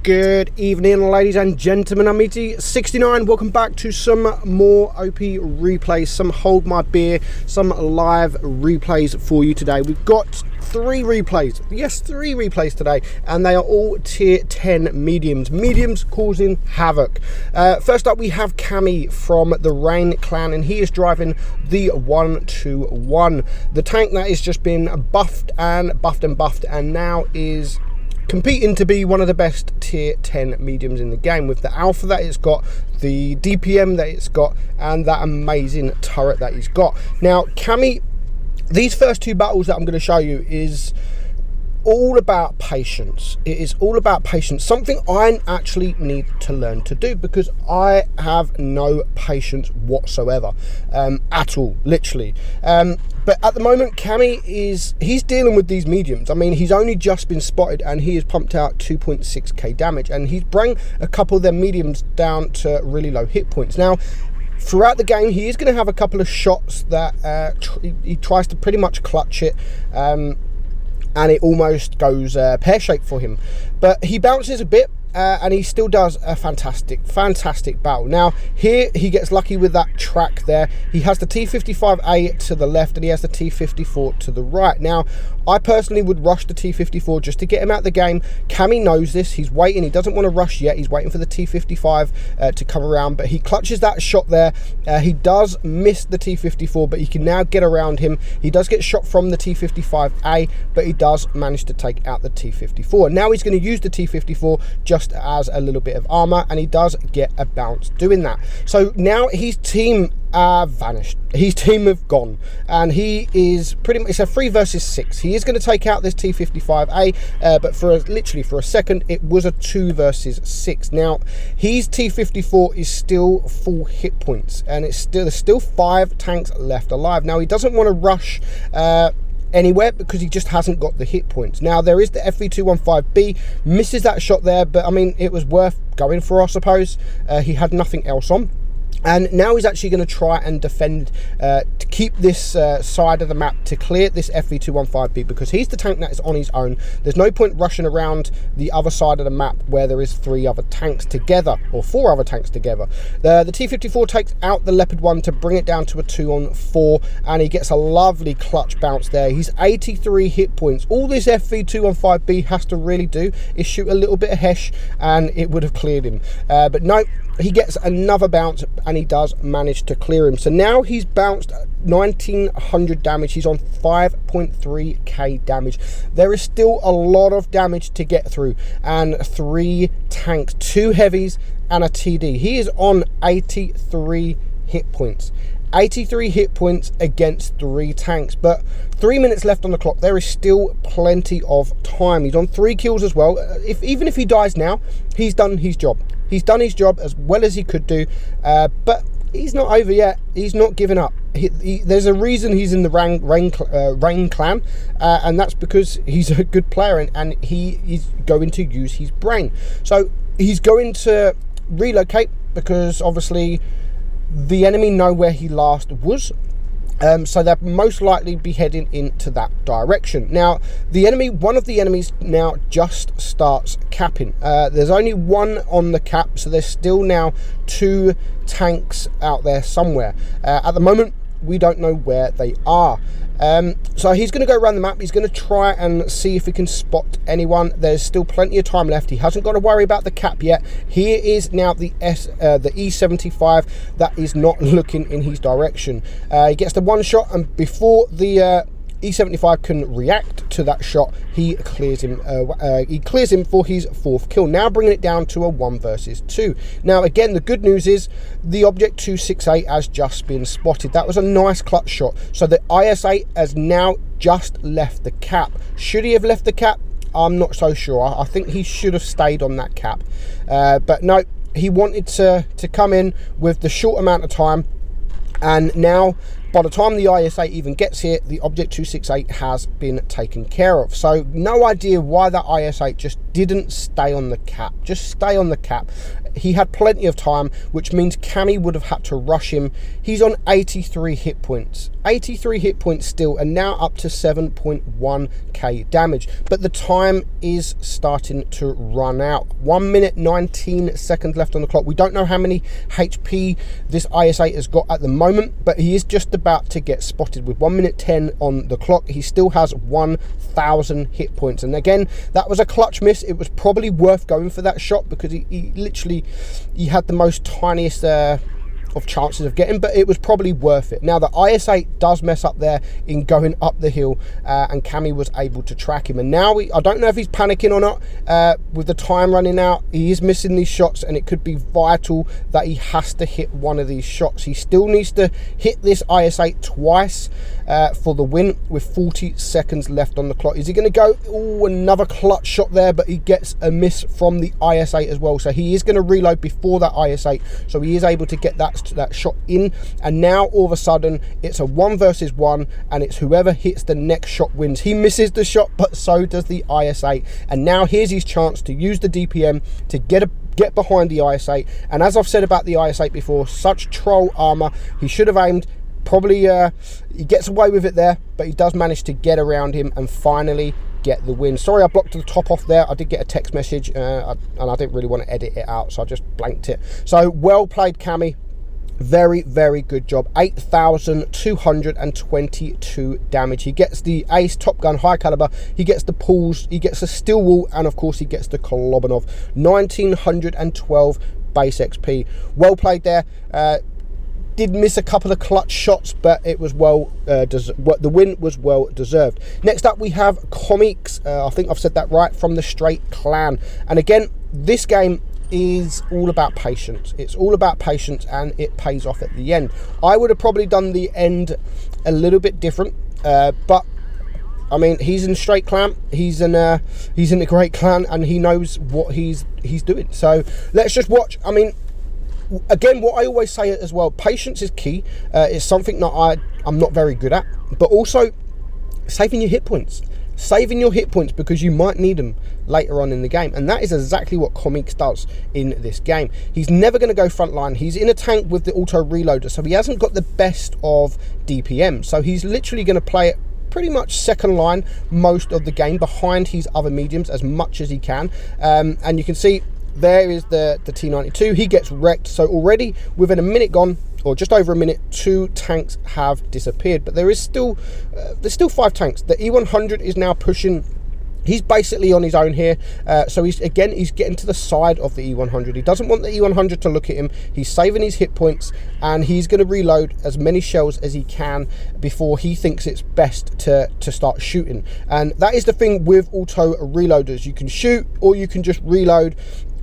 Good evening, ladies and gentlemen. I'm meadsy69. Welcome back to some more OP replays, some hold my beer, some live replays for you today. We've got three replays. Yes, three replays today, and they are all tier 10 mediums causing havoc. First up, we have Cammy from the Rain clan, and he is driving the 121, the tank that has just been buffed and now is competing to be one of the best tier 10 mediums in the game, with the alpha that it's got, the DPM that it's got, and that amazing turret that he's got. Now, Cammy, these first two battles that I'm going to show you is all about patience. It is all about patience, something I actually need to learn to do, because I have no patience whatsoever, at all, literally. But at the moment, Cammy he's dealing with these mediums. I mean, he's only just been spotted and he has pumped out 2.6k damage, and he's bring a couple of their mediums down to really low hit points. Now, throughout the game, he is going to have a couple of shots that he tries to pretty much clutch it, and it almost goes pear-shaped for him. But he bounces a bit, and he still does a fantastic battle. Now, here he gets lucky with that track there. He has the T55A to the left, and he has the T54 to the right. Now, I personally would rush the T54 just to get him out of the game. Cammy knows this. He's waiting. He doesn't want to rush yet. He's waiting for the T55 to come around, but he clutches that shot there. He does miss the T54, but he can now get around him. He does get shot from the T55A, but he does manage to take out the T54. Now he's going to use the T54 just as a little bit of armor, and he does get a bounce doing that. So now his team vanished. His team have gone, and he is pretty much, it's a 3 versus 6. He is going to take out this T55A, but literally for a second it was a 2 versus 6. Now his T54 is still full hit points, and there's still 5 tanks left alive. Now he doesn't want to rush anywhere because he just hasn't got the hit points. Now there is the FV4202 misses that shot there, but I mean, it was worth going for, I suppose. He had nothing else on. And now he's actually going to try and defend to keep this side of the map, to clear this FV4202, because he's the tank that is on his own. There's no point rushing around the other side of the map where there is 3 other tanks together, or 4 other tanks together. The T54 takes out the Leopard 1 to bring it down to a 2-on-4, and he gets a lovely clutch bounce there. He's 83 hit points. All this FV4202 has to really do is shoot a little bit of HESH, and it would have cleared him. But no, he gets another bounce, and he does manage to clear him. So now he's bounced 1900 damage. He's on 5.3k damage. There is still a lot of damage to get through, and 3 tanks, 2 heavies and a TD. He is on 83 hit points. 83 hit points against 3 tanks, but 3 minutes left on the clock. There is still plenty of time. He's on 3 kills as well. Even if he dies now, he's done his job. He's done his job as well as he could do, but he's not over yet. He's not giving up. There's a reason he's in the Rain clan, and that's because he's a good player, and he is going to use his brain. So he's going to relocate, because obviously the enemy know where he last was. So they'll most likely be heading into that direction. Now, one of the enemies now just starts capping. There's only 1 on the cap, so there's still now 2 tanks out there somewhere. At the moment, we don't know where they are. So he's going to go around the map. He's going to try and see if he can spot anyone. There's still plenty of time left. He hasn't got to worry about the cap yet. Here is now the E75 that is not looking in his direction. He gets the 1 shot, and before the E75 can react to that shot, he clears him. He clears him for his 4th kill, now bringing it down to a 1 versus 2. Now again, the good news is the Object 268 has just been spotted. That was a nice clutch shot. So the IS8 has now just left the cap. Should he have left the cap? I'm not so sure. I think he should have stayed on that cap, but no, he wanted to come in with the short amount of time. And now, by the time the IS8 even gets here, the Object 268 has been taken care of. So no idea why that IS8 just didn't stay on the cap. Just stay on the cap. He had plenty of time, which means Cammy would have had to rush him. He's on 83 hit points. 83 hit points still, and now up to 7.1k damage. But the time is starting to run out. 1 minute 19 seconds left on the clock. We don't know how many HP this IS-8 has got at the moment, but he is just about to get spotted. With 1 minute 10 on the clock, he still has 1,000 hit points. And again, that was a clutch miss. It was probably worth going for that shot, because he literally, he had the most tiniest of chances of getting, but it was probably worth it. Now the IS-8 does mess up there in going up the hill, and Cammy was able to track him. And now I don't know if he's panicking or not. With the time running out, he is missing these shots, and it could be vital that he has to hit one of these shots. He still needs to hit this IS-8 twice for the win, with 40 seconds left on the clock. Is he going to go? Oh, another clutch shot there, but he gets a miss from the IS-8 as well. So he is going to reload before that IS-8, so he is able to get that shot in. And now all of a sudden it's a 1 versus 1, and it's whoever hits the next shot wins. He misses the shot, but so does the IS-8. And now here's his chance to use the DPM to get behind the IS-8. And as I've said about the IS-8 before, such troll armor, he should have aimed. Probably he gets away with it there, but he does manage to get around him and finally get the win. Sorry I blocked the top off there. I did get a text message, and I didn't really want to edit it out, so I just blanked it. So well played, Cammy. Very, very good job. 8,222 damage. He gets the ace, top gun, high caliber. He gets the pulls, he gets the steel wool, and of course he gets the Kolobanov. 1,912 base XP. Well played there. Did miss a couple of clutch shots, but it was the win was well deserved. Next up we have Comics. I think I've said that right, from the Straight Clan. And again, this game is all about patience. It's all about patience, and it pays off at the end. I would have probably done the end a little bit different, but I mean, he's in Straight Clan, he's in a great clan, and he knows what he's doing. So let's just watch. I mean, again, what I always say as well, patience is key. It's something that I'm not very good at, but also saving your hit points. Saving your hit points, because you might need them later on in the game, and that is exactly what Comics does in this game. He's never going to go front line. He's in a tank with the auto reloader, so he hasn't got the best of DPM, so he's literally going to play it pretty much second line most of the game, behind his other mediums as much as he can. And you can see there is the T92. He gets wrecked. So already within a minute gone, or just over a minute, 2 tanks have disappeared. But there's still 5 tanks. The E100 is now pushing. He's basically on his own here. So he's getting to the side of the E100. He doesn't want the E100to look at him. He's saving his hit points, and he's going to reload as many shells as he can before he thinks it's best to start shooting. And that is the thing with auto reloaders. You can shoot, or you can just reload,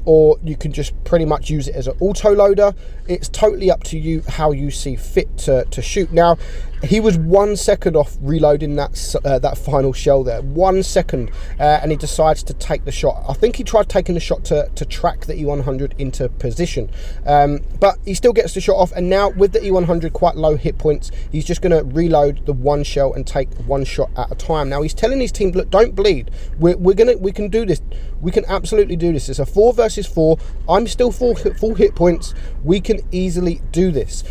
or you can just pretty much use it as an auto loader. It's totally up to you how you see fit to shoot. Now, he was 1 second off reloading that final shell there. 1 second, and he decides to take the shot. I think he tried taking the shot to track the E100 into position, but he still gets the shot off. And now with the E100 quite low hit points, he's just going to reload the 1 shell and take 1 shot at a time. Now he's telling his team, look, don't bleed. We can do this. We can absolutely do this. It's a 4 versus 4. I'm still full hit points. We can easily do this.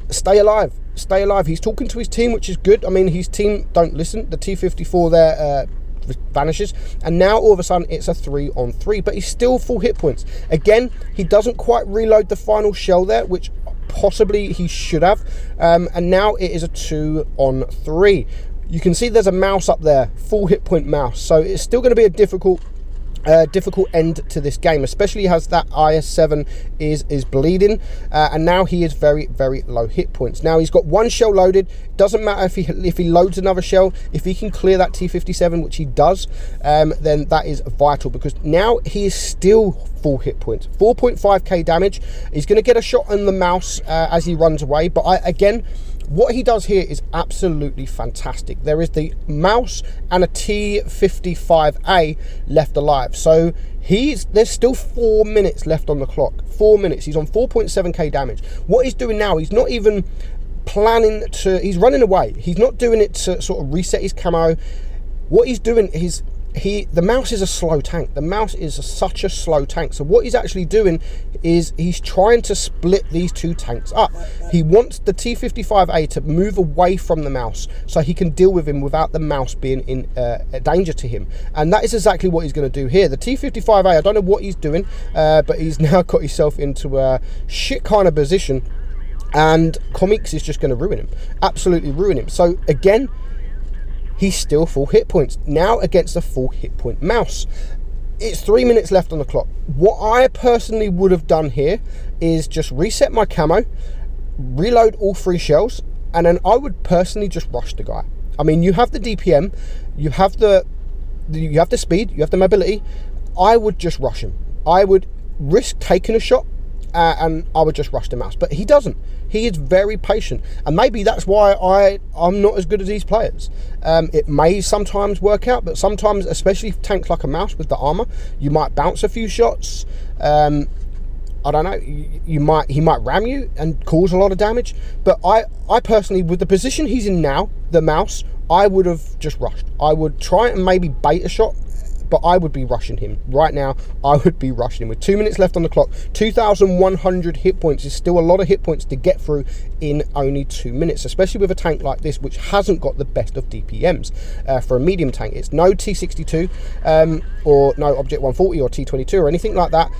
Stay alive. Stay alive. He's talking to his team, which is good. I mean, his team don't listen. The T54 there vanishes, and now all of a sudden it's a 3-on-3, but he's still full hit points. Again, he doesn't quite reload the final shell there, which possibly he should have, and now it is a 2-on-3. You can see there's a mouse up there, full hit point mouse, so it's still going to be a difficult end to this game, especially as that IS-7 is bleeding, and now he is very, very low hit points. Now he's got 1 shell loaded. Doesn't matter if he loads another shell. If he can clear that T57, which he does, then that is vital, because now he is still full hit points. 4.5k damage. He's going to get a shot on the mouse as he runs away, but again, what he does here is absolutely fantastic. There is the mouse and a T55A left alive. So there's still 4 minutes left on the clock. 4 minutes. He's on 4.7k damage. What he's doing now, he's not even planning he's running away. He's not doing it to sort of reset his camo. What he's doing is the mouse is a slow tank. The mouse is such a slow tank. So what he's actually doing is he's trying to split these two tanks up. He wants the T55A to move away from the mouse so he can deal with him without the mouse being in danger to him. And that is exactly what he's going to do here. The T55A, I don't know what he's doing, but he's now got himself into a shit kind of position, and Comics is just going to ruin him. Absolutely ruin him. So again, he's still full hit points now against a full hit point mouse. It's 3 minutes left on the clock. What I personally would have done here is just reset my camo, reload all 3 shells, and then I would personally just rush the guy. I mean, you have the DPM, you have the speed, you have the mobility. I would just rush him. I would risk taking a shot, and I would just rush the mouse. But he doesn't. He is very patient, and maybe that's why I'm not as good as these players. It may sometimes work out, but sometimes, especially tanks like a mouse with the armor, you might bounce a few shots. I don't know, he might ram you and cause a lot of damage. But I personally, with the position he's in now, the mouse, I would have just rushed. I would try and maybe bait a shot, but I would be rushing him. Right now, I would be rushing him. With 2 minutes left on the clock, 2,100 hit points is still a lot of hit points to get through in only 2 minutes, especially with a tank like this, which hasn't got the best of DPMs. For a medium tank, it's no T62 or no Object 140 or T22 or anything like that.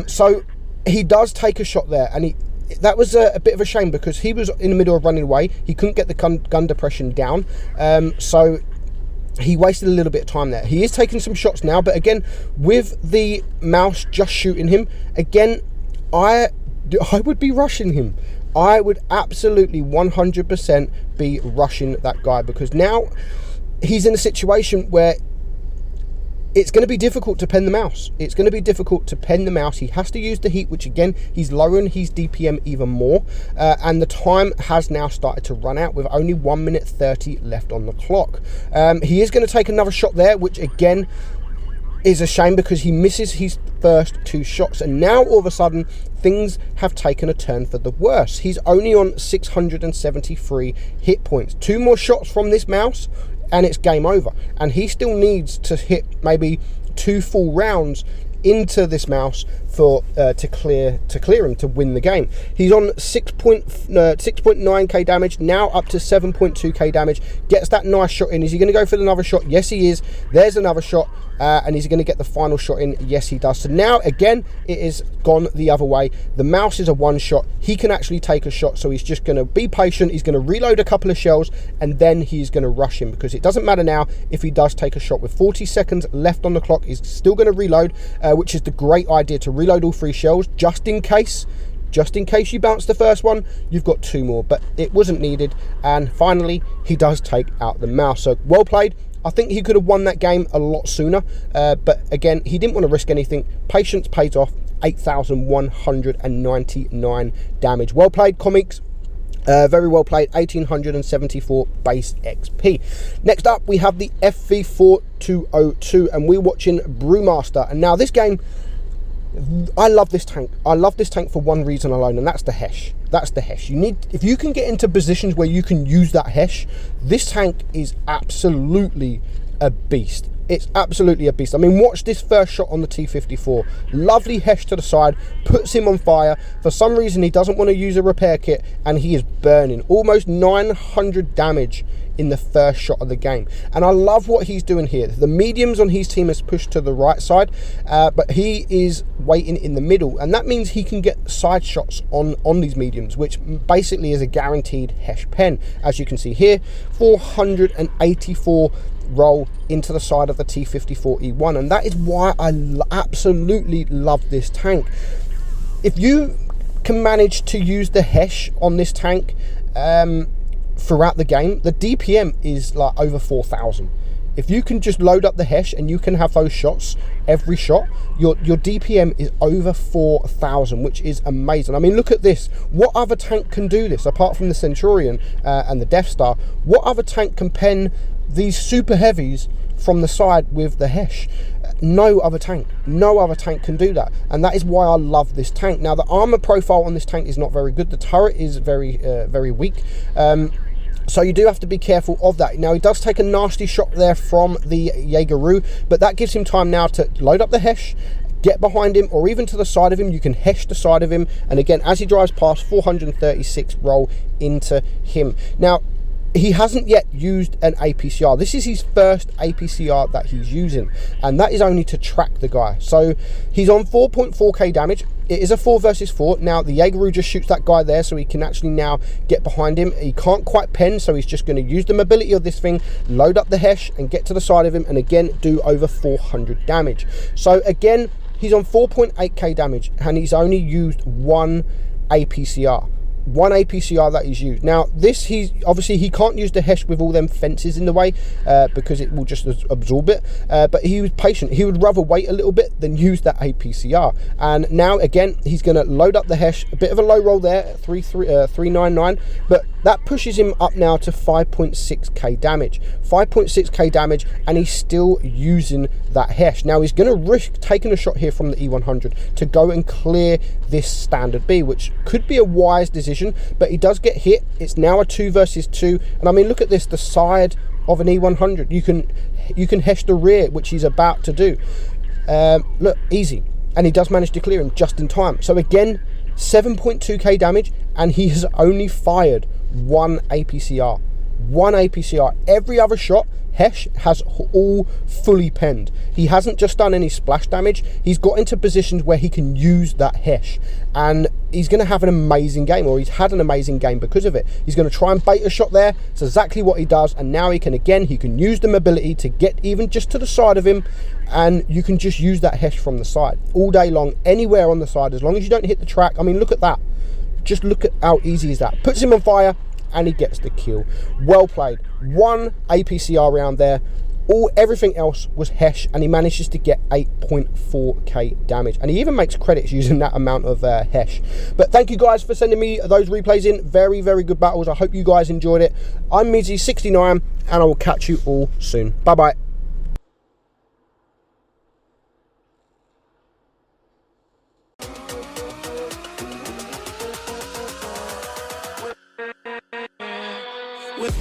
So he does take a shot there, and that was a bit of a shame because he was in the middle of running away. He couldn't get the gun depression down, so he wasted a little bit of time there. He is taking some shots now, but again, with the mouse just shooting him, again, I would be rushing him. I would absolutely 100% be rushing that guy, because now he's in a situation where it's going to be difficult to pen the mouse. It's going to be difficult to pen the mouse. He has to use the heat, which again, he's lowering his DPM even more. And the time has now started to run out with only 1 minute 30 left on the clock. He is going to take another shot there, which again is a shame because he misses his first 2 shots. And now all of a sudden, things have taken a turn for the worse. He's only on 673 hit points. 2 more shots from this mouse, and it's game over. And he still needs to hit maybe 2 full rounds into this mouse for to clear him, to win the game. He's on 6.9k damage, now up to 7.2k damage. Gets that nice shot in. Is he going to go for another shot? Yes, he is. There's another shot. And he's going to get the final shot in. Yes, he does. So now, again, it is gone the other way. The mouse is a one shot. He can actually take a shot, so he's just going to be patient. He's going to reload a couple of shells, and then he's going to rush him, because it doesn't matter now if he does take a shot. With 40 seconds left on the clock, he's still going to reload, which is the great idea, to reload all 3 shells, just in case you bounce the first one, you've got 2 more. But it wasn't needed, and finally, he does take out the mouse. So, well played. I think he could have won that game a lot sooner, but again, he didn't want to risk anything. Patience pays off. 8,199 damage. Well played, Comics. Very well played. 1,874 base XP. Next up, we have the FV4202, and we're watching Brewmaster. And now this game, I love this tank. I love this tank for one reason alone, and that's the HESH. That's the HESH. If you can get into positions where you can use that HESH, this tank is absolutely a beast. It's absolutely a beast. I mean, watch this first shot on the T54. Lovely HESH to the side, puts him on fire. For some reason, he doesn't want to use a repair kit, and he is burning. Almost 900 damage in the first shot of the game. And I love what he's doing here. The mediums on his team is pushed to the right side, but he is waiting in the middle, and that means he can get side shots on these mediums, which basically is a guaranteed HESH pen. As you can see here, 484 roll into the side of the T54E1, and that is why I absolutely love this tank. If you can manage to use the HESH on this tank throughout the game, the DPM is like over 4,000. If you can just load up the HESH and you can have those shots, every shot, your DPM is over 4,000, which is amazing. I mean, look at this. What other tank can do this apart from the Centurion and the Death Star? What other tank can pen these super heavies from the side with the HESH? No other tank can do that, and that is why I love this tank. Now, the armor profile on this tank is not very good. The turret is very weak. So you do have to be careful of that. Now, he does take a nasty shot there from the Jaegeru, but that gives him time now to load up the HESH, get behind him, or even to the side of him. You can HESH the side of him, and again, as he drives past, 436 roll into him. Now, he hasn't yet used an APCR. This is his first APCR that he's using, and that is only to track the guy. So he's on 4.4k damage. It is a 4 versus 4. Now, the Jaegeru just shoots that guy there, so he can actually now get behind him. He can't quite pen, so he's just going to use the mobility of this thing, load up the HESH, and get to the side of him, and again, do over 400 damage. So again, he's on 4.8k damage, and he's only used one APCR. One APCR that he's used. Now, this, he's obviously, he can't use the HESH with all them fences in the way because it will just absorb it, but he was patient. He would rather wait a little bit than use that APCR. And now again, he's going to load up the HESH. A bit of a low roll there, 399, but that pushes him up now to 5.6k damage. 5.6k damage, and he's still using that HESH. Now, he's going to risk taking a shot here from the E100 to go and clear this standard B, which could be a wise decision, but he does get hit. It's now a 2 versus 2, and I mean, look at this, the side of an E100. You can HESH the rear, which he's about to do. Look, easy, and he does manage to clear him just in time. So again, 7.2k damage, and he has only fired one APCR. One APCR. Every other shot, HESH has all fully penned. He hasn't just done any splash damage. He's got into positions where he can use that HESH, and he's going to have an amazing game, or he's had an amazing game because of it. He's going to try and bait a shot there. It's exactly what he does, and now he can use the mobility to get even just to the side of him, and you can just use that HESH from the side all day long, anywhere on the side, as long as you don't hit the track. I mean, look at that. Just look at how easy is that. Puts him on fire, and he gets the kill. Well played. One APCR round there. Everything else was HESH, and he manages to get 8.4k damage, and he even makes credits using that amount of HESH. But thank you guys for sending me those replays in. Very, very good battles. I hope you guys enjoyed it. I'm meadsy69, and I will catch you all soon. Bye bye. With